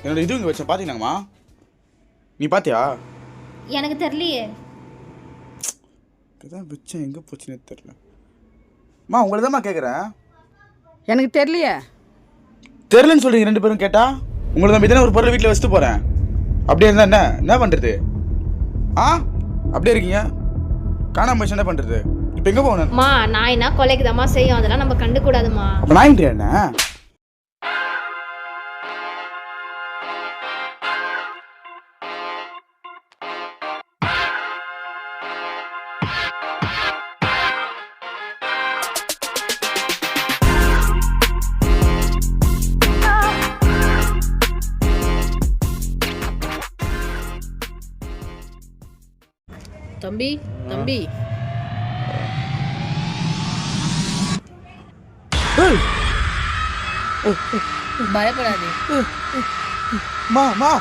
என்னோட இது இங்கே வச்சேன் பார்த்தீங்களாம்மா? நீ பார்த்தியா? எனக்கு தெரியலையே. இதான் வச்சேன், எங்கே போச்சுன்னே தெரில. அம்மா உங்களை தான்மா கேட்குறேன். எனக்கு தெரியலையே. தெரிலன்னு சொல்கிறீங்க ரெண்டு பேரும். கேட்டா உங்களை தான் தானே ஒரு பொருளை வீட்டில் வச்சுட்டு போகிறேன். அப்படியே இருந்தால் என்ன பண்ணுறது? ஆ அப்படியே இருக்கீங்க, காணாம போச்சு, என்ன பண்ணுறது? இப்போ எங்கே போகணும்? மா நாய்னா கொலைக்கு தாம்மா செய்யும், அதெல்லாம் நம்ம கண்டுக்கூடாதுமா. அப்போ நாயின்றியா என்ன? தம்பி தம்பி, பயப்படாதே. மா மா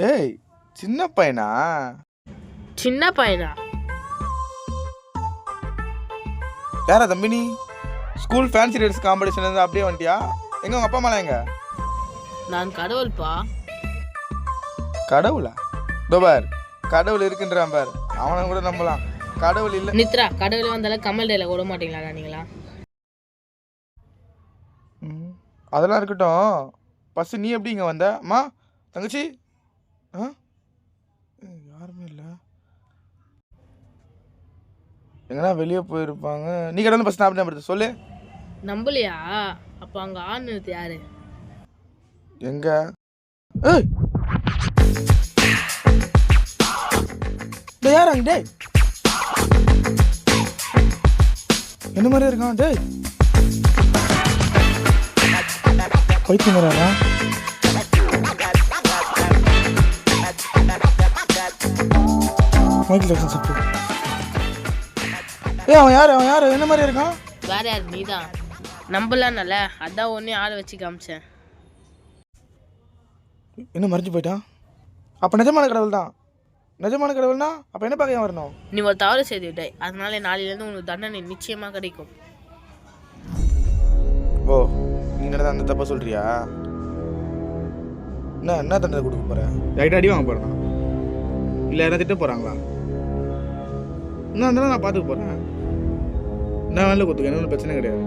ஏய் சின்ன பையனா? சின்ன பையனா? யாரா தம்பி நீ? ஸ்கூல் ஃபேன்சி ட்ரெஸ் காம்படிஷன்லேருந்து அப்படியே வந்துட்டியா? எங்க உங்கள் அப்பா அம்மாலாம் எங்க? நான் கடவுள்பா. கடவுளா? பார், கடவுள் இருக்குன்றான் பார், அவனை கூட நம்பலாம். கடவுள் இல்லை. நித்ரா, கடவுள் வந்தாலும் கமல் டேல விட மாட்டீங்களா நீங்களா? அதெல்லாம் இருக்கட்டும். ஃபஸ்ட்டு நீ எப்படி இங்கே வந்த? அம்மா தங்கச்சி? ஆ யாருமே இல்லை. எங்கன்னா வெளியே போயிருப்பாங்க. நீ கடை வந்து ஃபஸ்ட் நான் அப்படி சொல்லு. நம்பலையா? அப்போ அங்கே ஆண் நிறுத்து யாரு? எங்க? ஏய் யார் அங்க? டேய் என்ன மாதிரி இருக்கான்? டேய் பைத்தியம் வரானா? மைக்கேல் ஜாக்சன் செப்பு. ஏய் அவன் யாரு என்ன மாதிரி இருக்கான்? வேற யார்? நீதான். நம்பலாம்ல, அதான் ஒன்னே ஆளை வச்சு காமிச்சேன். என்ன மறைஞ்சு போயிட்டான்? அப்போ நிஜமான கடவுள் தான். நிஜமான கடவுள்னா அப்போ என்ன பார்க்க வரணும்? நீ ஒரு தவறு செய்து விட்டாய், அதனால நாளையிலேருந்து உனக்கு தண்டனை நிச்சயமாக கிடைக்கும். ஓ நீ என்ன அந்த தப்பா சொல்றியா? என்ன தண்டனை கொடுக்க போற? ரைட் அடி வாங்க போறேன் இல்லை யாரும் திட்ட போறாங்களா? என்ன இருந்தாலும் நான் பார்த்துக்க போறேன். நான் வேலை கொடுத்துக்க, என்ன பிரச்சனை கிடையாது.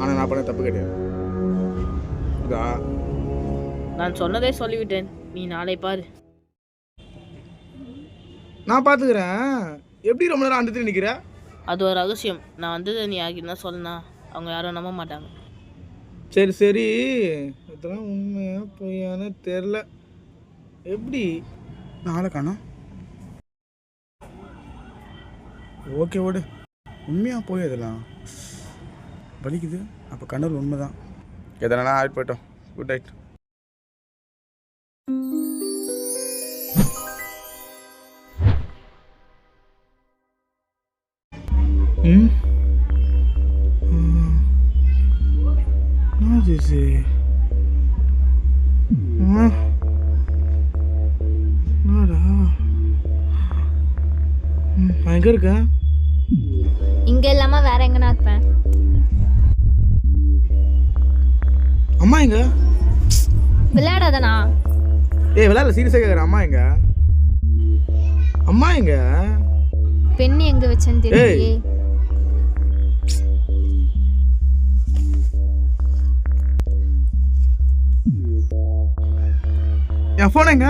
ஆனால் நான் பண்ண தப்பு கிடையாது. இதா நான் சொன்னதே சொல்லிவிட்டேன், நீ நாளை பாரு. நான் பார்த்துக்கிறேன். எப்படி ரொம்ப நேரம் அந்த நிற்கிற? அது ஒரு ரகசியம். நான் வந்ததை நீ ஆகினா சொன்னா அவங்க யாரும் நம்ப மாட்டாங்க. சரி இதெல்லாம் உண்மையா பொய்யானு தெரில. எப்படி நாளை காணோம்? ஓகே ஓடு. உண்மையா போய் இதெல்லாம் வலிக்குது. அப்போ கடவுள் உண்மைதான். எதனா ஆயிட்டு போயிட்டோம். Good night. எங்க இருக்க? இங்க இல்லாம வேற எங்கனா இருப்பேன். அம்மா எங்க? விளையாடாதனா? விளையாட சீரியஸா கேக்குறேன். அம்மா எங்க? அம்மா எங்க? பெண்ணு எங்க வச்சேன்னு தெரியலையே. என் போன் எங்க?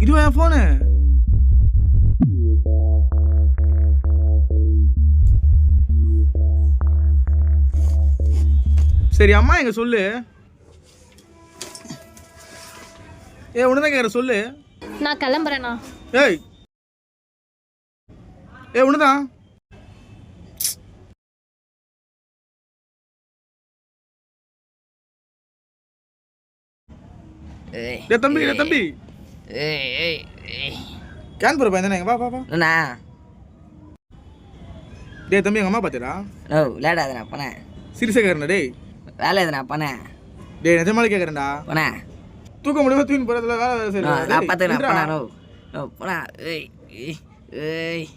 இதுவா என் போனு? சரி அம்மா எங்க சொல்லு. உன்னதான் கேக்குற சொல்லு. நான் கிளம்புறேண்ணா. உன்னதான். தம்பி கேன் போற பையன் தானே? வா வா வா. அண்ணா டேய் தம்பி எங்க அம்மா பாத்திரா? நோ விளையாடாதண்ணா பண்ணேன். சீரியஸா கேக்குறேன். டேய் வேலை எதுண்ணா பண்ணேன். டேய் நிஜமாலே கேட்குறேன்டா. போண்ணா தூக்க முடியுமா தூக்கின்னு போகிறதுல வேலை சரி. நான் பார்த்துக்கிறேன் போண்ணா. நோ போண்ணா. ஏய் ஏய் ஏய்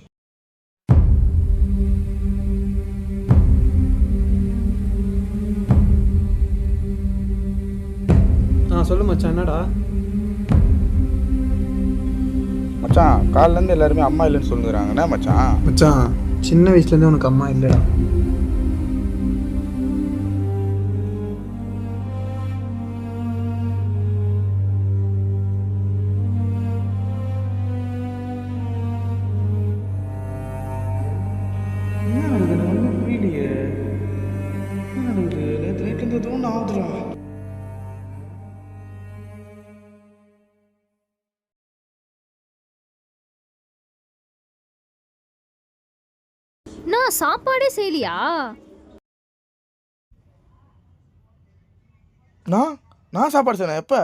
சொல்லு மச்சான். என்னடா மச்சான் காலிலேருந்து எல்லாருமே அம்மா இல்லைன்னு சொல்லுறாங்க. என்ன மச்சான்? மச்சான் சின்ன வயசுலேருந்தே உனக்கு அம்மா இல்லைடா. என்ன நடக்குது? ஒன்றும் புரியலையே. என்ன நடக்குது? நேற்று நைட்லேருந்து எதுவும் ஒன்று ஆகுதுடா. நான் சாப்பாடே செய்யலையா? நான் சாப்பாடு செய்யணும் எப்போ?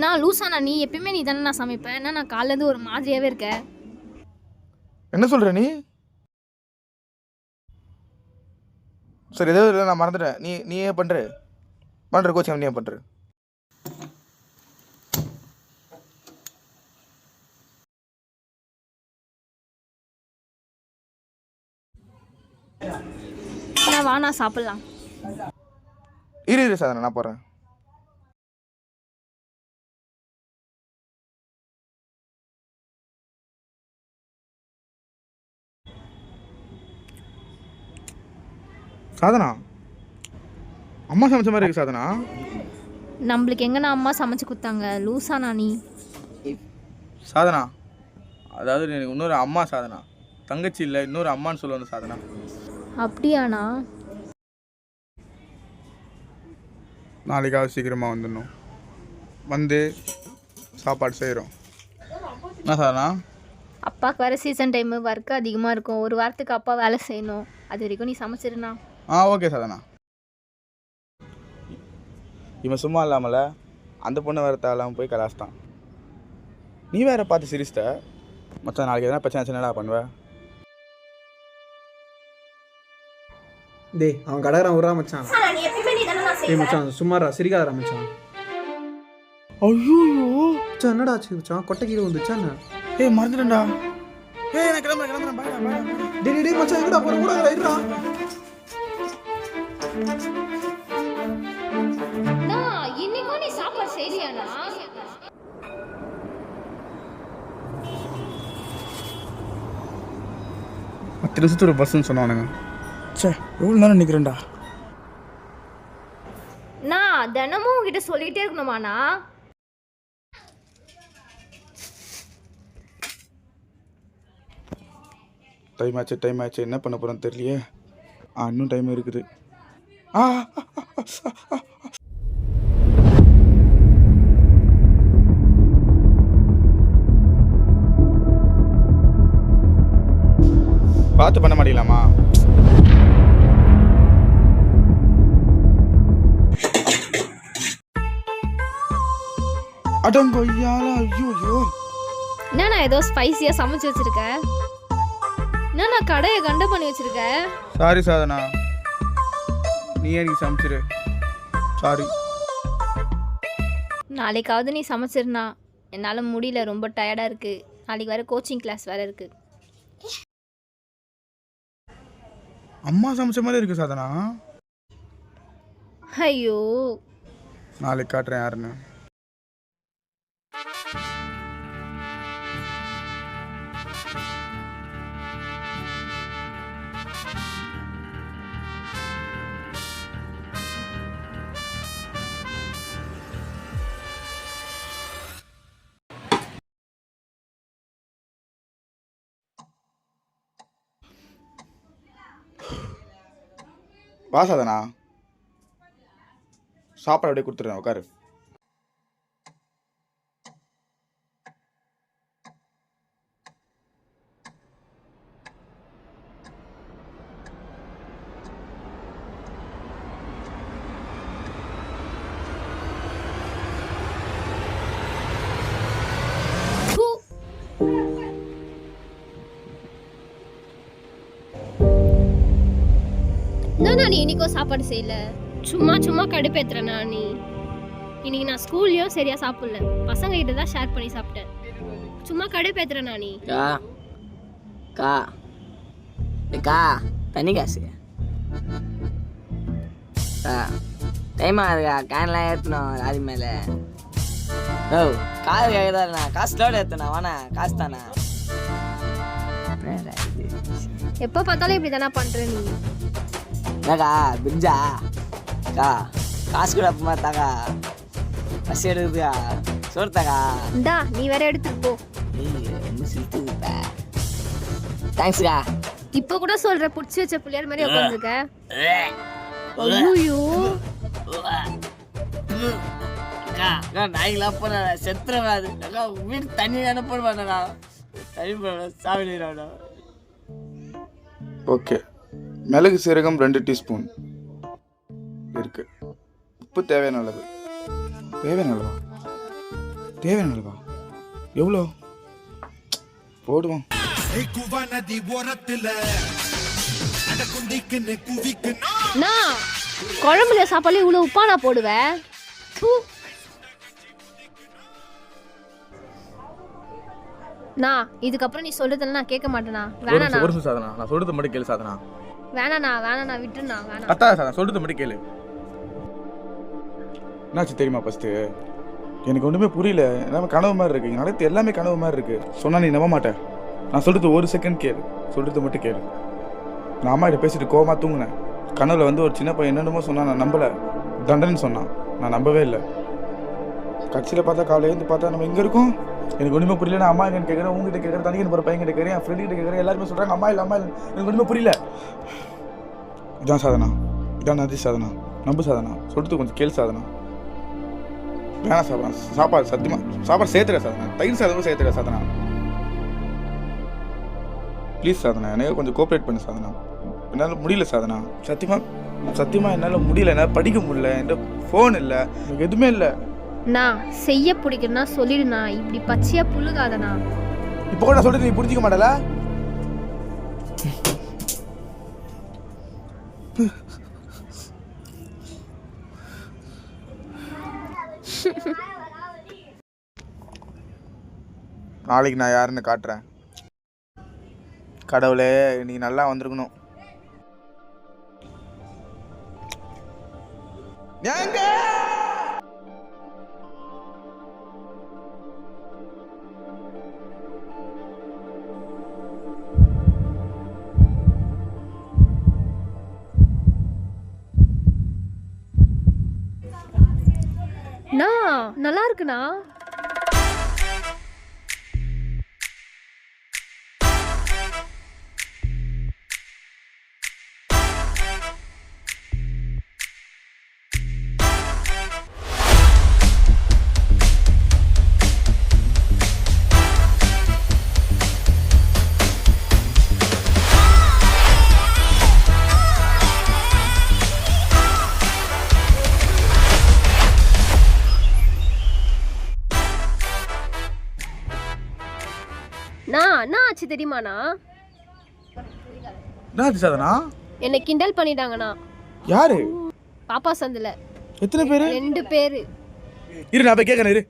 நான் லூசானா? நீ எப்பயுமே நீ தானே நான் சமைப்பேன். என்ன நான் காலையிலேருந்து ஒரு மாதிரியாகவே இருக்கேன். என்ன சொல்கிற நீ? சரி ஏதோ இல்லை, நான் மறந்துட்டேன். நீயே பண்ணுற கோச்சிங் நீயே பண்ணுற. நான் வானா சாப்பிட்லாம். இரு சாதனை நான் போகிறேன். சாதனா அம்மா சமைச்ச மாதிரி இருக்கு சாதனா. நம்மளுக்கு எங்கன்னா அம்மா சமைச்சு கொடுத்தாங்க. லூசானா நீ? சாதனா அதாவது எனக்கு இன்னொரு அம்மா சாதனா, தங்கச்சி இல்லை இன்னொரு அம்மான்னு சொல்லுவாங்க சாதனா. அப்படியாண்ணா? நாளைக்காவது சீக்கிரமாக வந்துடணும். வந்து சாப்பாடு செய்கிறோம். என்ன சாதனா? அப்பாவுக்கு வேறு சீசன் டைமு ஒர்க்கு அதிகமாக இருக்கும். ஒரு வாரத்துக்கு அப்பா வேலை செய்யணும். அது வரைக்கும் நீ சமைச்சிருண்ணா. ஓகே சாதனா. இவன் சும்மா இல்லாமல அந்த பொண்ணு வேறு தேவையில்லாமல் போய் கலாச்சிட்டான். நீ வேற பார்த்து சிரிச்சிட்ட மச்சான். நாளைக்கு எதனா பிரச்சனை என்னடா பண்ணுவேன்? டேய் அவன் கடைக்காரன் விட்றா மச்சான். ஏய் மச்சான் சும்மாரா, சிரிக்காதரா மச்சான். ஐயோ மச்சான் என்னடா ஆச்சு மச்சான்? கொட்டை கீழே வந்துச்சா என்ன? ஏய் மறந்துட்டேன்டா. ஏய் நான் கிளம்புறேன் பாய். டேய் மச்சான் எங்கடா போற? கூட இருடா. இன்னைக்கும் நீ சாப்பாடு செய்யலையாண்ணா? திருச்சத்தூர் பஸ்ஸுன்னு சொன்னானுங்க. சே எவ்வளோ நேரம் நிற்கிறேன்டா. நான் தினமும் உங்ககிட்ட சொல்லிகிட்டே இருக்கணுமாண்ணா? டைம் ஆச்சு என்ன பண்ண போகிறேன்னு தெரியலையே. இன்னும் டைம் இருக்குது. பார்த்து பண்ண மாட்டீங்களாமா? அடங்கொய்யால ஐயோ. என்னண்ணா ஏதோ ஸ்பைசியாக சமைச்சு வச்சிருக்க? என்னண்ணா கடையை கண்டு பண்ணி வச்சிருக்க? சாரி சாதனா, நீ எனக்கு சமைச்சிரு. சாரி. நாளைக்காவது நீ சமைச்சிருண்ணா. என்னால் முடியல, ரொம்ப டயர்டாக இருக்குது. நாளைக்கு வேறு கோச்சிங் கிளாஸ் வேறு இருக்குது. அம்மா சமைச்ச மாதிரி இருக்கு சாதனா. ஐயோ நாளைக்கு காட்டுறேன் யாருன்னு. வா சாதனா, சாப்பாடு அப்படியே கொடுத்துட்றேன், உட்காரு. என்னண்ணா நீ இன்னைக்கும் சாப்பாடு செய்யல? சும்மா சும்மா கடுப்பேத்துறனா நீ? இன்னைக்கு நான் ஸ்கூல்லையும் சரியா சாப்பிடல, பசங்க கிட்ட தான் ஷேர் பண்ணி சாப்பிட்டேன். சும்மா கடுப்பேத்துறனா நீ? கா கா தண்ணி காசு டைம் ஆகுதுக்கா. கேன்லாம் ஏற்றணும் லாரி மேலே. ஓ காசு கேட்குதா? காசு லோடு ஏற்றணும். வாண்ணா காசு தானே. எப்போ பார்த்தாலும் இப்படி தானே பண்ற நீ? என்னக்கா பிரிஞ்சா கா காசு கூட அப்பமா தாக்கா. பஸ் எடுக்குதுக்கா. சோறுத்தாக்கா. இந்தா நீ வேற எடுத்துட்டு போ. ரொம்ப சிரித்துக்குப்பா. தேங்க்ஸ்க்கா. இப்போ கூட சொல்ற புடிச்சு வச்ச பிள்ளையார் மாதிரி உட்காந்துருக்க. ஐயோ நாய்களா போன செத்துறவாது வீட்டு தண்ணி தானே போடுவாண்ணா. தண்ணி போட சாப்பிடுறா. ஓகே, மிளகு சீரகம் 2 டீஸ்பூன் இருக்கு. உப்பு தேவையான அளவு. தேவையான அளவா? எவ்வளோ போடுவோம்? நான் குழம்புல சாப்பாடு இவ்வளவு உப்பா நான் போடுவேன்? நான் இதுக்கப்புறம் நீ சொல்றதெல்லாம் நான் கேட்க மாட்டேனா? வேணாண்ணா. ஒரு நிமிஷம் சாதனா, நான் சொல்றது மட்டும் கேளு சாதனா. வேணாண்ணா விட்டுருண்ணா. வேணாம் அத்தா சாதனா, சொல்றது மட்டும் கேளு. என்னாச்சு தெரியுமா? ஃபர்ஸ்ட் எனக்கு ஒன்றுமே புரியல. எல்லாமே கனவு மாதிரி இருக்கு. நடத்து எல்லாமே கனவு மாதிரி இருக்கு. சொன்னா நீ நம்ப மாட்டேன். நான் சொல்றது ஒரு செகண்ட் கேளு, சொல்றது மட்டும் கேளு. நான் அம்மா கிட்ட பேசிட்டு கோவமா தூங்கினேன். கனவுல வந்து ஒரு சின்ன பையன் என்னென்னமோ சொன்னான். நான் நம்பலை. தண்டனை சொன்னான். நான் நம்பவே இல்லை. கட்சியில் பார்த்தா காலையில் எழுந்து பார்த்தா நம்ம இங்கே இருக்கோம். எனக்கு ஒன்றுமே புரியல. நான் அம்மா எங்கன்னு கேட்குறேன், உங்ககிட்ட கேட்குறேன், தனிக்கு போகிற பையன் கிட்ட கேட்குறேன், என் ஃப்ரெண்டு கிட்ட கேட்குறேன். எல்லாருமே சொல்கிறாங்க அம்மா இல்லை. எனக்கு ஒன்றுமே புரியல. இதான் சாதனா, இதான் நதி சாதனா. நம்பு சாதனா, சொல்லிட்டு கொஞ்சம் கேள் சாதனா. வேணாம் சாதனா, சாப்பாடு சத்தியமாக சாப்பாடு சேர்த்துற சாதனா. தயிர் சாதமும் சேர்த்துற சாதனா. ப்ளீஸ் சாதனா, எனக்கு கொஞ்சம் கோஆப்ரேட் பண்ணு சாதனா. என்னால் முடியல சாதனா. சத்தியமாக என்னால் முடியல. என்னால் படிக்க முடியல. என்கிட்ட ஃபோன் இல்லை, எனக்கு எதுவுமே இல்லை. நான் செய்ய பிடிக்குன்னா சொல்லிடுண்ணா. இப்படி பச்சையா புழுகாதண்ணா. இப்போ கூட நான் சொல்லிட்டு நீ புரிஞ்சிக்க மாட்டல. நாளைக்கு நான் யாருன்னு காட்டுறேன். கடவுளே, நீ நல்லா வந்திருக்கணும். ஏங்க நல்லா இருக்குண்ணா. என்ன ஆச்சு தெரியுமாண்ணா? என்ன சாதனா? என்னை கிண்டல் பண்ணிட்டாங்கண்ணா. யாரு? பாப்பா சந்தில. எத்தனை பேரு? 2 பேரு. இரு, நான் போய் கேட்கறேன். இரு.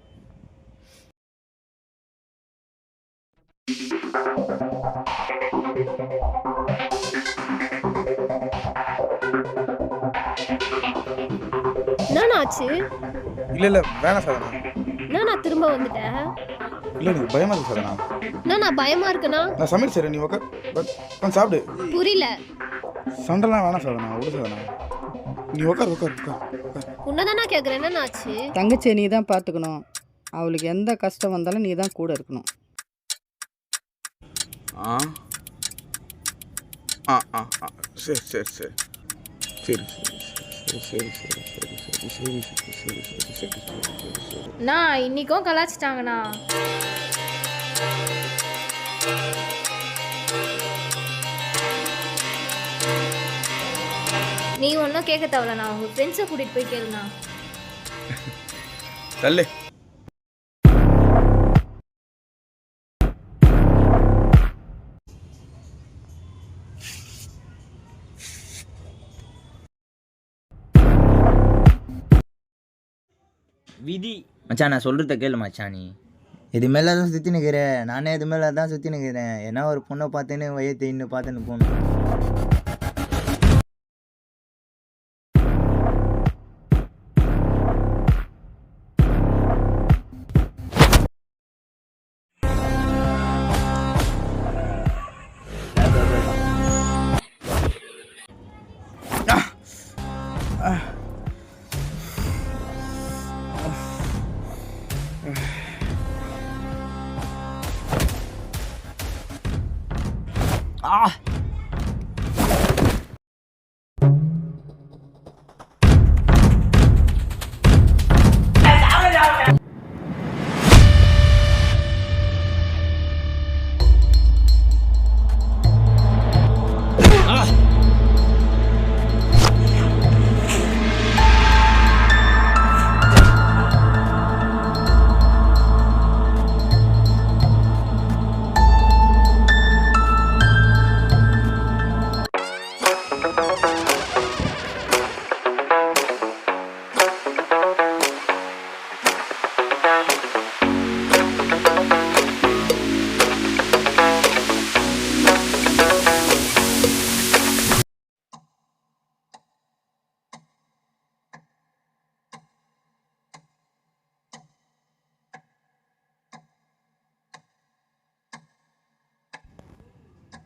என்ன ஆச்சு? இல்ல வேணாம் சாதனா. நான் திரும்ப வந்துட்டேன். இல்ல எனக்கு பயமா இருக்கு சாதனா. நான் பயமா இருக்குண்ணா. நான் சமையல் செய்றேன், நீ உட்கார் சாப்பிடு. புரியல. சண்டெல்லாம் வேணாம் சாதனா, விடு சாதனா. நீ உட்கார். உன்னதானா கேக்குறேன். என்ன ஆச்சு? தங்கச்சியை நீ தான் பார்த்துக்கணும். அவளுக்கு எந்த கஷ்டம் வந்தாலும் நீ தான் கூட இருக்கணும். சரி. நான் இன்னைக்கும் கலாச்சிட்டாங்கண்ணா. நீ ஒன்றும் கேட்க தேவையில்ல. நான் உங்க ஃப்ரெண்ட்ஸை கூட்டிட்டு போய் கேளுண்ணா. தள்ளு. விதி. மச்சான் நான் சொல்கிறத கேளு மச்சான். நீ இது மேலே தான் சுற்றி நிற்கிறேன், நானே இது மேலே தான் சுற்றி நிற்கிறேன். ஏன்னா ஒரு பொண்ணை பார்த்தேன்னு வயத்தை இன்னும் பார்த்துன்னு போகணும்.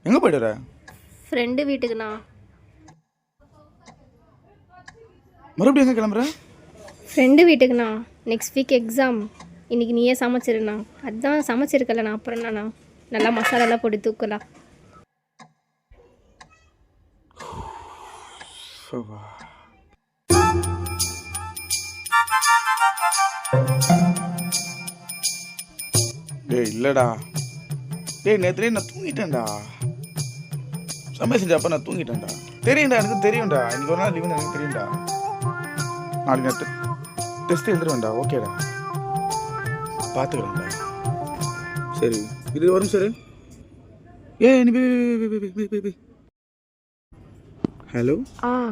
எங்கே போய்ட்டு வர? ஃப்ரெண்டு வீட்டுக்குண்ணா. மறுபடியும் எங்கே கிளம்புற? ஃப்ரெண்டு வீட்டுக்குண்ணா. Next week exam. இன்றைக்கி நீயே சமைச்சிருண்ணா. அதுதான் சமைச்சிருக்கலண்ணா. அப்புறம் என்னண்ணா நல்லா மசாலாலாம் போட்டு தூக்கலாம். டேய் இல்லைடா, டேய் நேற்று நான் தூங்கிட்டேன்டா. சமையல் செஞ்சப்போ நான் தூங்கிட்டேன்டா. தெரியும்டா, எனக்கு தெரியும்டா. இன்னைக்கு ஒரு நாள் லீவுன்னு எனக்கு தெரியும்டா. நாளைக்கு நான் டெஸ்ட் எழுதுருவேன்டா. ஓகேடா, பார்த்துக்கிறேன்டா. சரி இது வரும். சரி நீ ஹலோ.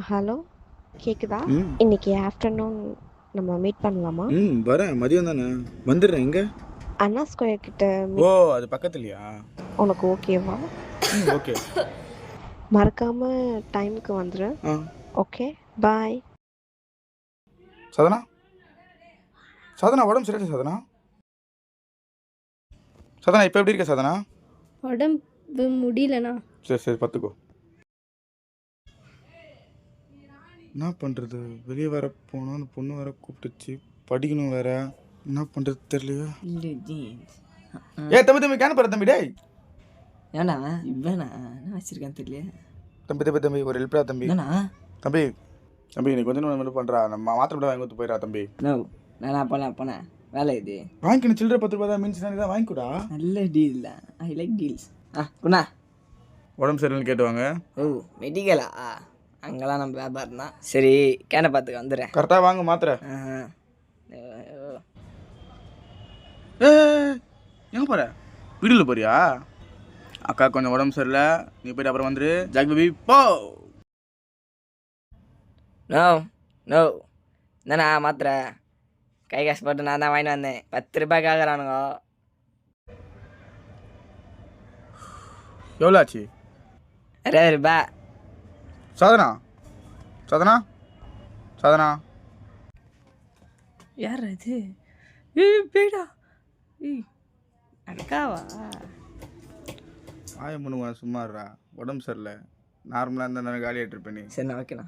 ஹலோ கேக்குதா? இன்னைக்கு ஆஃப்டர்நூன் நம்ம மீட் பண்ணலாமா? வரேன், மதியம் தானே வந்துடுறேன். எங்கே? அண்ணா ஸ்கொயர் கிட்ட. ஓ அது பக்கத்துலையா? உனக்கு ஓகேவா? ஓகே. மறக்காம டைமுக்கு வந்துரு. Okay bye. சாதனா, சாதனா உடம்பு சரியா? சாதனா, சாதனா இப்போ எப்படி இருக்க? சாதனா உடம்பு முடியலண்ணா. சரி சரி பார்த்துக்கோ. என்ன பண்ணுறது, வெளியே வர போனோம், அந்த பொண்ணு வேற கூப்பிட்டுச்சு, படிக்கணும் வேற, என்ன பண்ணுறது தெரியலையா? தம்பி தம்பி கேன போகிற தம்பி. டேய் ஏண்ணா இவனா என்ன வச்சிருக்கான்னு தெரியல. தம்பி தம்பி தம்பி ஒரு ஹெல்ப்டா தம்பி. தம்பி தம்பி நீ கொஞ்சம் மட்டும் பண்ணுறா, நம்ம மாத்திரை மட்டும் வாங்கி கொடுத்து போயிடா தம்பி. நோ நான் போனேன் வேலை இது வாங்கிக்கணும். சில்லறை 10 ரூபா தான் மீன்ஸ் தான் வாங்கிக்கூடா. நல்ல டீல் தான். I like deals. குணா உடம்பு சரியில்லைன்னு கேட்டுவாங்க. ஓ மெடிக்கலா? அங்கெல்லாம் நம்ம வியாபாரம் தான். சரி கேனை பார்த்துக்க வந்துடுறேன். கரெக்டாக வாங்க மாத்திரை. எங்கே போகிற? வீடியோவில் போறியா? அக்கா கொஞ்சம் உடம்பு சரியில்லை, நீ போய்ட்டு அப்புறம் வந்துரு. ஜாக் பேபி போ. நோ நோ என்னண்ணா மாத்திரை கை காசு போட்டு நான் தான் வாங்கிட்டு வந்தேன். 10 ரூபாய் கேட்குறானுங்க. எவ்வளோ ஆச்சு? 20 ரூபாய். சாதனா, சாதனா, சாதனா யார் இது? பேடா அக்காவா? ஆய முன்னுவா சும்மாறா. உடம்பு சரியில்லை, நார்மலாக இருந்தால் நான் காலி ஆகிட்டு இருப்பேன். நீ சரிண்ணா ஓகேண்ணா.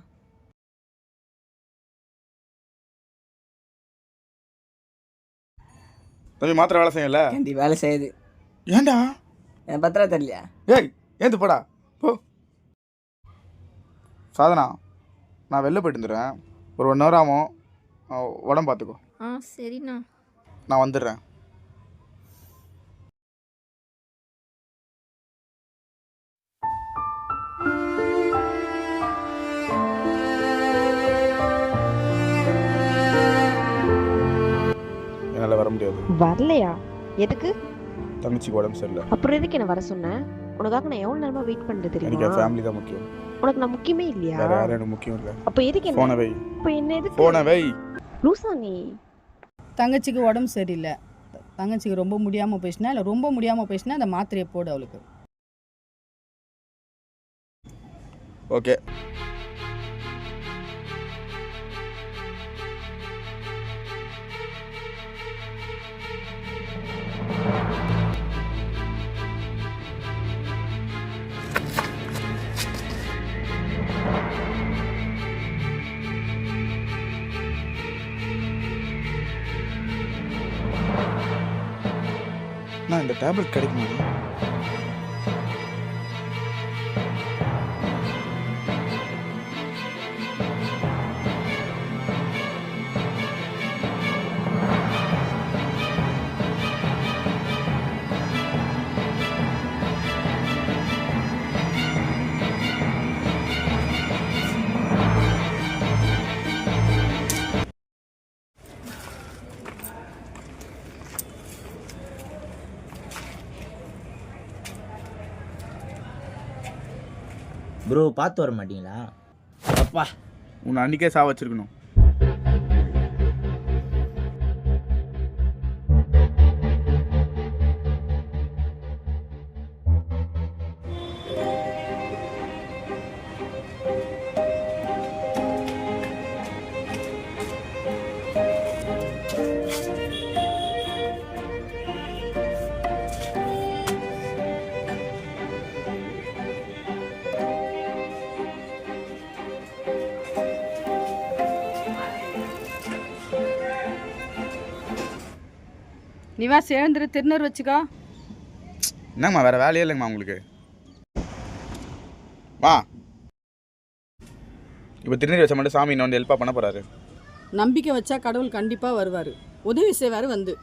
தம்பி மாத்திரை வேலை செய்யல? கண்டி வேலை செய்யுது. ஏன்டா? என் பத்திரம் தெரியலையா? ஏய் ஏந்து போடா போ. சாதனா நான் வெளில போயிட்டு வந்துடுறேன், ஒரு 1 hour ஆகும். உடம்பு பார்த்துக்கோ. சரிண்ணா நான் வந்துடுறேன். என்னால் வர முடியாது. வரலையா? எதுக்கு? தங்கச்சிக்கு உடம்பு சரியில்லை. அப்புறம் எதுக்கு என்ன வர சொன்னேன்? உனக்காக நான் எவ்வளவு நேரமா வெயிட் பண்ணிட்டு எனக்கு தெரியுமா? ஃபேமிலி தான் முக்கியம். உனக்கு நான் முக்கியமே இல்லையா? வேற யாரும் எனக்கு முக்கியம் இல்லை. அப்ப எதுக்கு என்ன? போன வை. அப்ப என்ன எதுக்கு? போன வை. லூசா நீ? தங்கச்சிக்கு உடம்பு சரியில்லை, தங்கச்சிக்கு ரொம்ப முடியாமல் போயிடுச்சுன்னா, இல்லை ரொம்ப முடியாமல் போயிடுச்சுன்னா அந்த மாத்திரையை போடு அவளுக்கு. ஓகே. நான் இந்த டேப்லெட் கிடைக்குமா? ப்ரோ பார்த்து வர மாட்டீங்களா? அப்பா உன்னை அன்றைக்கே சா வச்சிருக்கணும். நீ வா சேர்ந்துரு, திருநர் வச்சுக்கோ. என்னங்கம்மா வேறு வேலையே இல்லைங்கம்மா உங்களுக்கு? வா. இப்போ திருநீர் வச்ச மட்டும் சாமி இன்னும் வந்து ஹெல்ப்பாக பண்ண போகிறாரு. நம்பிக்கை வச்சா கடவுள் கண்டிப்பாக வருவார், உதவி செய்வார் வந்து.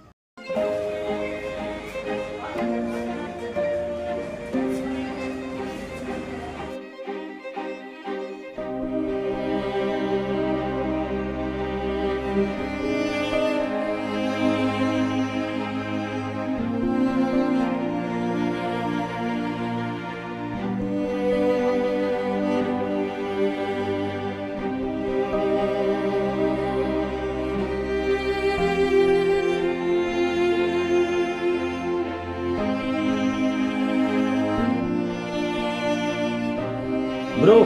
ப்ரோ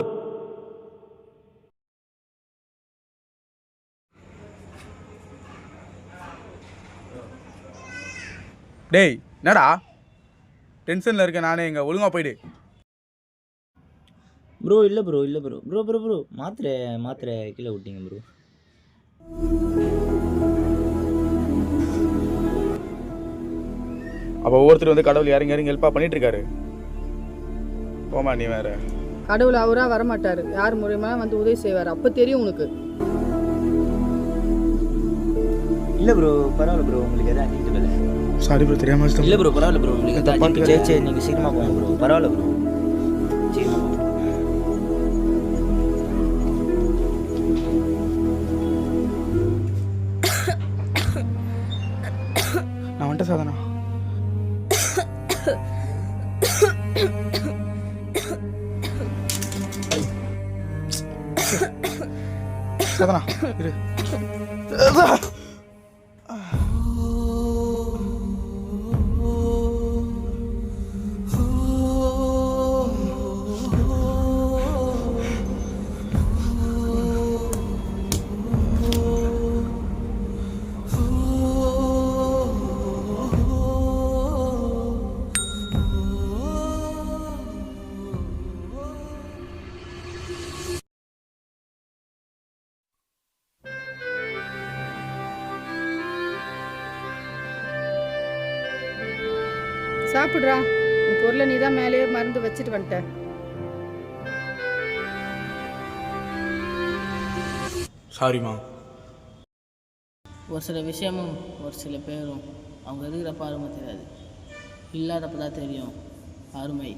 டேய் என்னடா டென்ஷனில் இருக்கேன் நானே, இங்கே ஒழுங்காக போயிடு. ப்ரோ இல்லை ப்ரோ இல்லை ப்ரோ ப்ரோ ப்ரோ ப்ரோ மாத்திரை கீழே விட்டீங்க ப்ரோ. அப்போ ஒவ்வொருத்தர் வந்து கடவுள் இறங்கி ஹெல்ப்பாக பண்ணிட்டு இருக்காரு. போமா நீ வேற. கடவுள் அவராக வரமாட்டார், யார் மூலியமா வந்து உதவி செய்வார், அப்போ தெரியும் உனக்கு. இல்லை ப்ரோ பரவாயில்ல ப்ரோ, உங்களுக்கு எதாவது அடிக்கிட்டு இல்லை. சாரி ப்ரோ தெரியாமல். இல்லை ப்ரோ பரவாயில்ல ப்ரோ, உங்களுக்கு சரி நீங்கள் சீக்கிரமாக போங்க ப்ரோ. பரவாயில்ல ப்ரோ, சீக்கிரமாக போங்க. நான் வந்துட்டேன் சாதனா. சாதனா இரு. சாப்பிட்றா, உன் பொருளை நீ தான் மேலேயே மருந்து வச்சுட்டு வந்துட்ட. சாரிம்மா. ஒரு சில விஷயமும் ஒரு சில பேரும் அவங்க இருக்கிறப்ப அருமை தெரியாது, இல்லாதப்ப தான் தெரியும் அருமை.